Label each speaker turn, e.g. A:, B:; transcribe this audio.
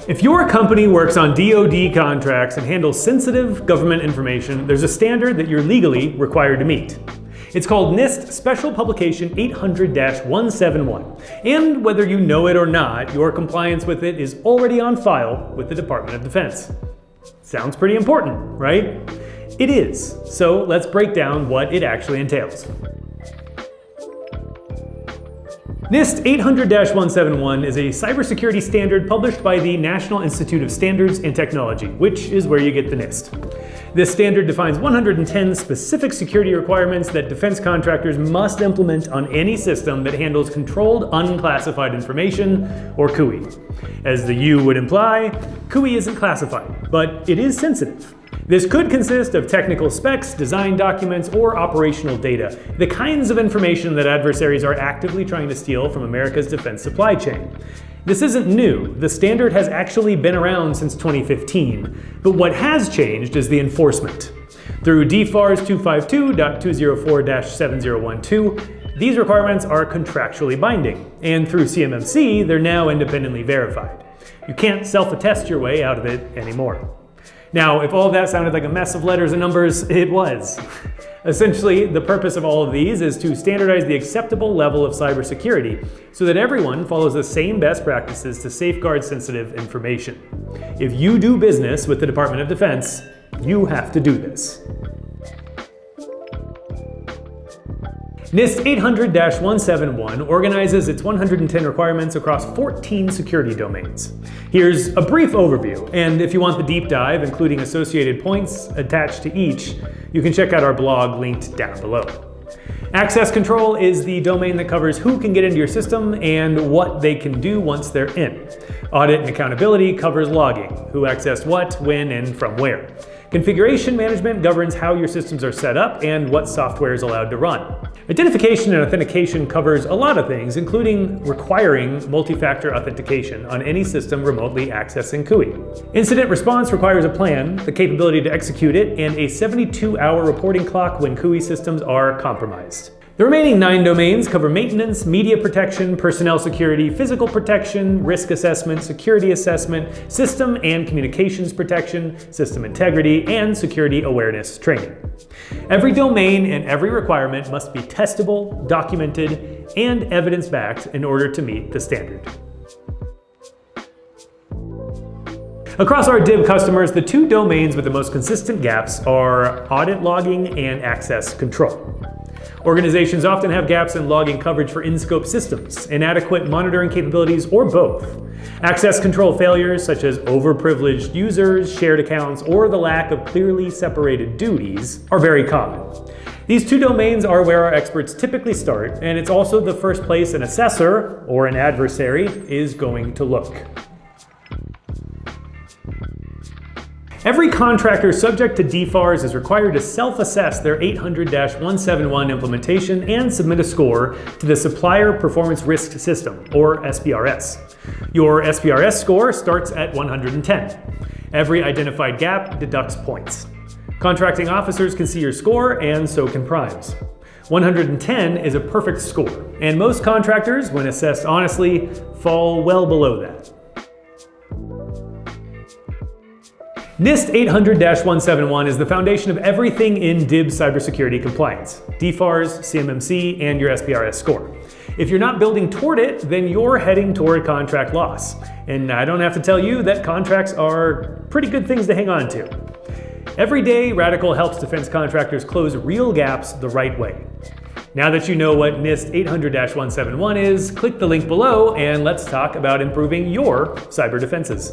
A: If your company works on DoD contracts and handles sensitive government information, there's a standard that you're legally required to meet. It's called NIST Special Publication 800-171, and whether you know it or not, your compliance with it is already on file with the Department of Defense. Sounds pretty important, right? It is, so let's break down what it actually entails. NIST 800-171 is a cybersecurity standard published by the National Institute of Standards and Technology, which is where you get the NIST. This standard defines 110 specific security requirements that defense contractors must implement on any system that handles Controlled Unclassified Information, or CUI. As the U would imply, CUI isn't classified, but it is sensitive. This could consist of technical specs, design documents, or operational data, the kinds of information that adversaries are actively trying to steal from America's defense supply chain. This isn't new. The standard has actually been around since 2015, but what has changed is the enforcement. Through DFARS 252.204-7012, these requirements are contractually binding, and through CMMC, they're now independently verified. You can't self-attest your way out of it anymore. Now, if all of that sounded like a mess of letters and numbers, it was. Essentially, the purpose of all of these is to standardize the acceptable level of cybersecurity so that everyone follows the same best practices to safeguard sensitive information. If you do business with the Department of Defense, you have to do this. NIST 800-171 organizes its 110 requirements across 14 security domains. Here's a brief overview, and if you want the deep dive, including associated points attached to each, you can check out our blog linked down below. Access control is the domain that covers who can get into your system and what they can do once they're in. Audit and accountability covers logging, who accessed what, when, and from where. Configuration management governs how your systems are set up and what software is allowed to run. Identification and authentication covers a lot of things, including requiring multi-factor authentication on any system remotely accessing CUI. Incident response requires a plan, the capability to execute it, and a 72-hour reporting clock when CUI systems are compromised. The remaining 9 domains cover maintenance, media protection, personnel security, physical protection, risk assessment, security assessment, system and communications protection, system integrity, and security awareness training. Every domain and every requirement must be testable, documented, and evidence-backed in order to meet the standard. Across our DIB customers, the 2 domains with the most consistent gaps are audit logging and access control. Organizations often have gaps in logging coverage for in-scope systems, inadequate monitoring capabilities, or both. Access control failures, such as overprivileged users, shared accounts, or the lack of clearly separated duties, are very common. These 2 domains are where our experts typically start, and it's also the first place an assessor, or an adversary, is going to look. Every contractor subject to DFARS is required to self-assess their 800-171 implementation and submit a score to the Supplier Performance Risk System, or SPRS. Your SPRS score starts at 110. Every identified gap deducts points. Contracting officers can see your score, and so can primes. 110 is a perfect score, and most contractors, when assessed honestly, fall well below that. NIST 800-171 is the foundation of everything in DIB cybersecurity compliance: DFARS, CMMC, and your SPRS score. If you're not building toward it, then you're heading toward contract loss. And I don't have to tell you that contracts are pretty good things to hang on to. Every day, Radical helps defense contractors close real gaps the right way. Now that you know what NIST 800-171 is, click the link below and let's talk about improving your cyber defenses.